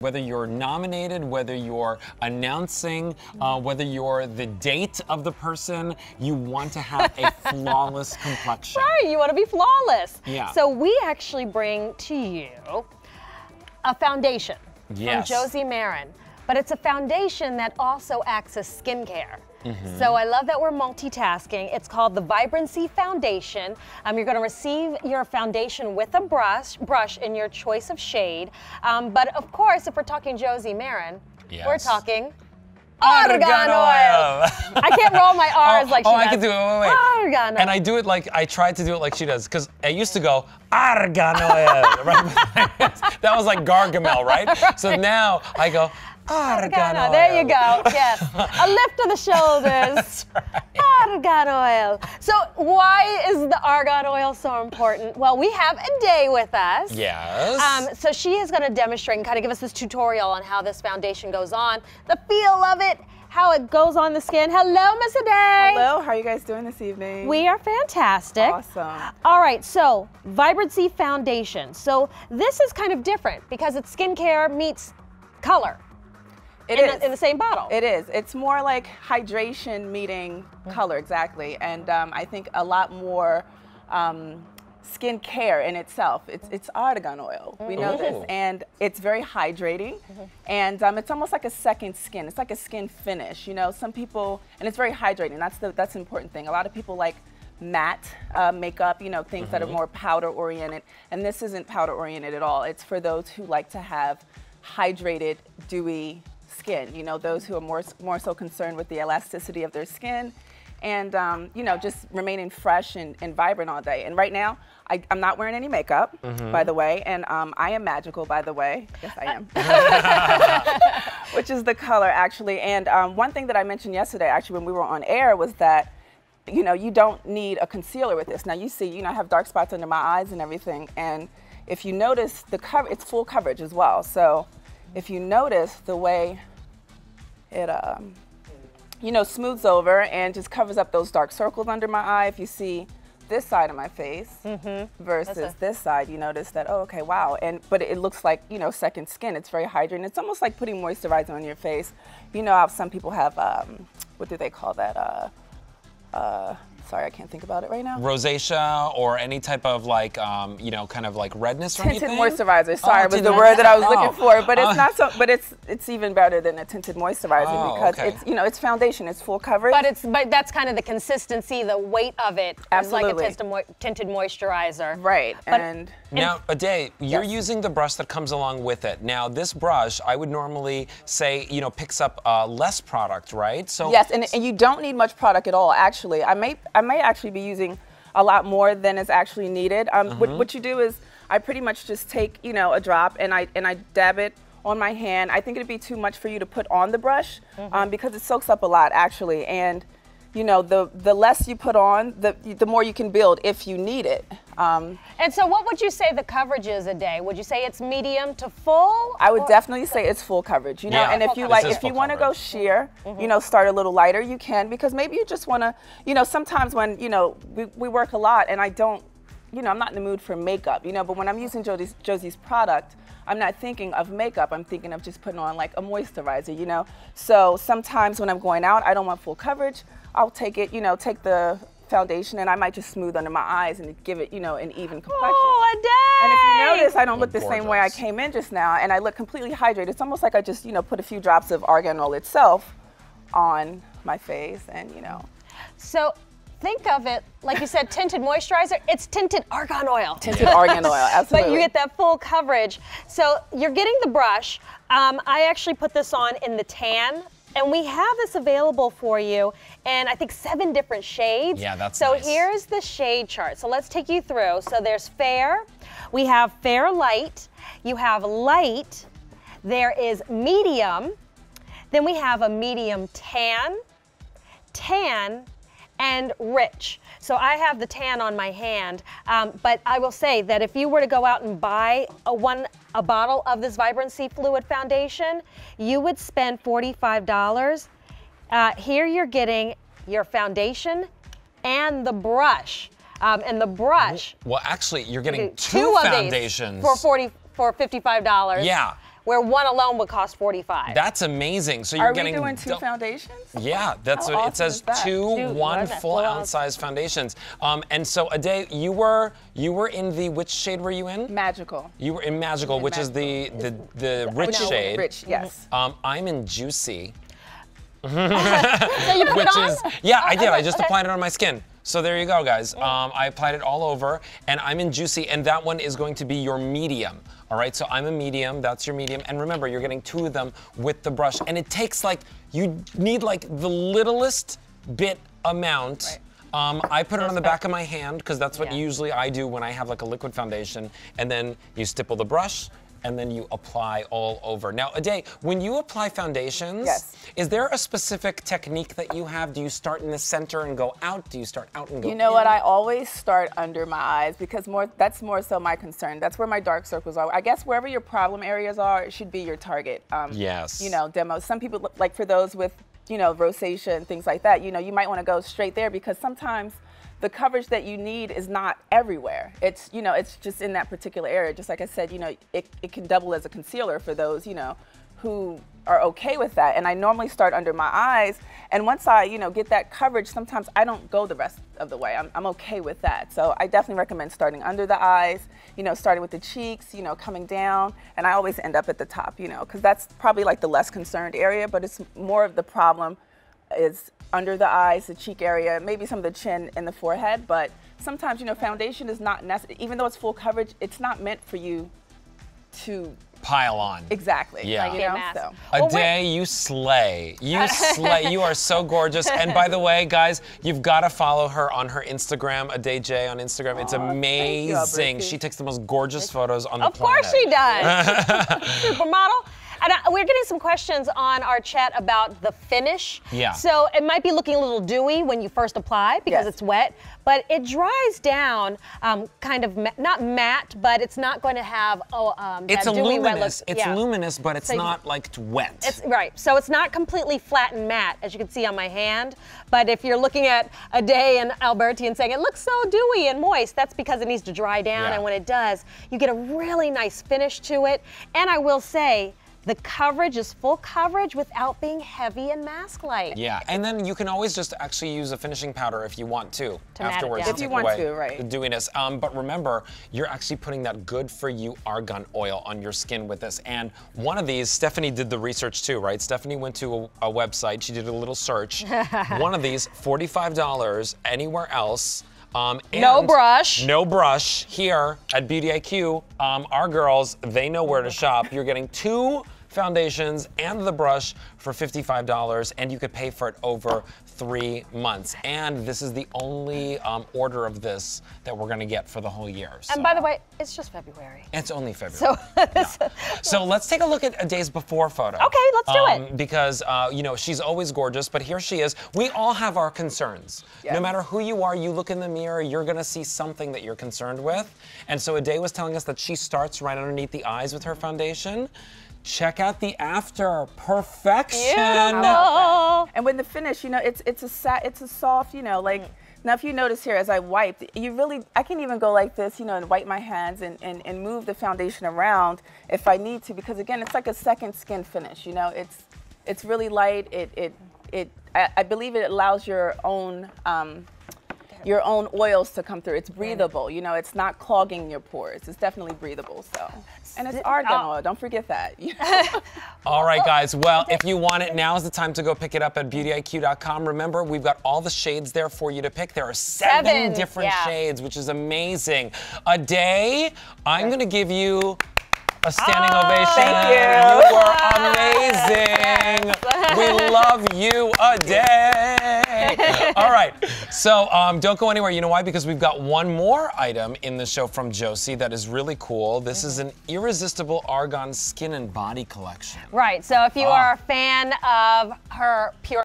Whether you're nominated, whether you're announcing, whether you're the date of the person, you want to have a flawless complexion. Right, you want to be flawless. Yeah. So we actually bring to you a foundation from Josie Maran, but it's a foundation that also acts as skincare. So I love that we're multitasking. It's called the Vibrancy Foundation. You're going to receive your foundation with a brush in your choice of shade. But of course, if we're talking Josie Maran, we're talking argan oil. I can't roll my R's like she does. I can do it. Wait. Argan oil. And I do it like, I tried to do it like she does, because I used to go, argan oil. Right? That was like Gargamel, right? So now I go, argan oil. There you go, yes. A lift of the shoulders. That's right. Argan oil. So why is the argan oil so important? Well, we have a day with us. Yes. So she is going to demonstrate and kind of give us this tutorial on how this foundation goes on, the feel of it, how it goes on the skin. Hello, Miss Aday. Hello, how are you guys doing this evening? We are fantastic. Awesome. All right, so Vibrancy Foundation. So this is kind of different because it's skincare meets color. In the same bottle. It is. It's more like hydration meeting color, exactly. And I think a lot more skin care in itself. It's argan oil. We know this. And it's very hydrating. And it's almost like a second skin. It's like a skin finish. You know, some people, and it's very hydrating. That's the important thing. A lot of people like matte makeup, you know, things that are more powder oriented. And this isn't powder oriented at all. It's for those who like to have hydrated, dewy skin, you know, those who are more so concerned with the elasticity of their skin and, you know, just remaining fresh and vibrant all day. And right now, I'm not wearing any makeup, by the way, and I am magical, by the way. Yes, I am. Which is the color, actually. And one thing that I mentioned yesterday, actually, when we were on air was that, you know, you don't need a concealer with this. Now, you see, you know, I have dark spots under my eyes and everything, and if you notice, the cover, it's full coverage as well. So if you notice the way it, you know, smooths over and just covers up those dark circles under my eye. If you see this side of my face versus this side, you notice that, oh, okay, wow. But it looks like, you know, second skin. It's very hydrating. It's almost like putting moisturizer on your face. You know how some people have, what do they call that? Sorry, I can't think about it right now. Rosacea or any type of like, you know, kind of like redness or anything? Tinted moisturizer. Sorry, was the word that I was looking for. But it's not so. But it's even better than a tinted moisturizer because it's, you know, it's foundation. It's full coverage. But that's kind of the consistency, the weight of it. Absolutely. Is like a tinted moisturizer. Right. But now, Aday, you're using the brush that comes along with it. Now, this brush, I would normally say, you know, picks up less product, right? So yes, and you don't need much product at all. Actually, I may actually be using a lot more than is actually needed. What you do is I pretty much just take, you know, a drop and I dab it on my hand. I think it'd be too much for you to put on the brush because it soaks up a lot actually. And you know, the less you put on, the more you can build if you need it. And so what would you say the coverage is a day? Would you say it's medium to full? I would definitely say it's full coverage, you know, and if you if you want to go sheer, you know, start a little lighter, you can, because maybe you just want to, you know, sometimes when, you know, we work a lot and I don't, you know, I'm not in the mood for makeup, you know, but when I'm using Josie's product, I'm not thinking of makeup, I'm thinking of just putting on like a moisturizer, you know. So sometimes when I'm going out, I don't want full coverage. I'll take it, you know, take the foundation and I might just smooth under my eyes and give it, you know, an even complexion. Oh, Aday! And if you notice, I don't look the same way I came in just now, and I look completely hydrated. It's almost like I just, you know, put a few drops of argan oil itself on my face and, you know. So think of it, like you said, tinted moisturizer, it's tinted argan oil. Tinted argan oil, absolutely. But you get that full coverage. So you're getting the brush. I actually put this on in the tan. And we have this available for you in, I think, 7 different shades. Yeah, that's so nice. Here's the shade chart. So let's take you through. So there's fair, we have fair light, you have light, there is medium, then we have a medium tan, and rich. So I have the tan on my hand, but I will say that if you were to go out and buy a bottle of this Vibrancy Fluid Foundation, you would spend $45. Here you're getting your foundation and the brush. And the brush. Well, actually, you're getting two foundations for $55. Yeah. where one alone would cost $45. That's amazing. So you're getting. Are we doing 2 foundations? Yeah, that's what it says. 2 1 full ounce size foundations. And so Ade, you were in the, which shade were you in? Magical. You were in Magical, which is the rich shade. Rich, yes. I'm in Juicy. So you put it on? Yeah, I did. I just applied it on my skin. So there you go, guys. I applied it all over, and I'm in Juicy, and that one is going to be your medium. All right, so I'm a medium, that's your medium. And remember, you're getting 2 of them with the brush. And it takes you need the littlest bit amount. Right. I put it on the back of my hand, because that's what usually I do when I have a liquid foundation. And then you stipple the brush, and then you apply all over. Now, Ade, when you apply foundations, is there a specific technique that you have? Do you start in the center and go out? Do you start out and go in? You know what? I always start under my eyes, because that's more so my concern. That's where my dark circles are. I guess wherever your problem areas are, it should be your target. Yes. You know, demo. Some people, for those with, rosacea and things like that, you might want to go straight there, because sometimes the coverage that you need is not everywhere. It's, it's just in that particular area. Just like I said, it can double as a concealer for those, who are okay with that. And I normally start under my eyes. And once I, get that coverage, sometimes I don't go the rest of the way. I'm okay with that. So I definitely recommend starting under the eyes, starting with the cheeks, coming down. And I always end up at the top, because that's probably the less concerned area, but it's more of the problem is under the eyes, the cheek area, maybe some of the chin and the forehead, but sometimes, foundation is not necessary. Even though it's full coverage, it's not meant for you to pile on. Exactly. Yeah. So. Ade, you slay. You slay. You are so gorgeous. And by the way, guys, you've got to follow her on her Instagram, Ade J on Instagram. It's amazing. She takes the most gorgeous photos on the planet. Of course she does. Supermodel. And we're getting some questions on our chat about the finish. Yeah. So it might be looking a little dewy when you first apply because it's wet, but it dries down kind of, not matte, but it's not going to have it's that dewy wet look. It's luminous, but it's not wet. It's, right. So it's not completely flat and matte, as you can see on my hand. But if you're looking at Ade and Alberti and saying it looks so dewy and moist, that's because it needs to dry down. And when it does, you get a really nice finish to it. And I will say, the coverage is full coverage without being heavy and mask-like. Yeah, and then you can always just actually use a finishing powder if you want to afterwards. If you want to, right. The dewiness. But remember, you're actually putting that good for you argan oil on your skin with this. And one of these, Stephanie did the research too, right? Stephanie went to a website, she did a little search. One of these, $45 anywhere else. No brush. No brush here at Beauty IQ. Our girls, they know where to shop. You're getting 2 foundations and the brush for $55, and you could pay for it over 3 months. And this is the only order of this that we're gonna get for the whole year. So. And by the way, it's just February. It's only February. So let's take a look at Ade's before photo. Okay, let's do it. Because she's always gorgeous, but here she is. We all have our concerns. Yes. No matter who you are, you look in the mirror, you're gonna see something that you're concerned with. And so Ade was telling us that she starts right underneath the eyes with her foundation. Check out the after. Perfection. Beautiful. And when the finish, it's a soft, now if you notice here as I wiped, I can even go like this, and wipe my hands and move the foundation around if I need to, because again, it's like a second skin finish, it's really light. I believe it allows your own oils to come through. It's breathable, it's not clogging your pores. It's definitely breathable, so. And it's argan oil, don't forget that. All right, guys, well, if you want it, now is the time to go pick it up at beautyiq.com. Remember, we've got all the shades there for you to pick. There are 7 different shades, which is amazing. Ade, I'm gonna give you a standing ovation. Thank you. You were amazing. We love you, Ade. All right, so don't go anywhere. You know why? Because we've got one more item in the show from Josie that is really cool. This is an irresistible argan skin and body collection. Right, so if you are a fan of her pure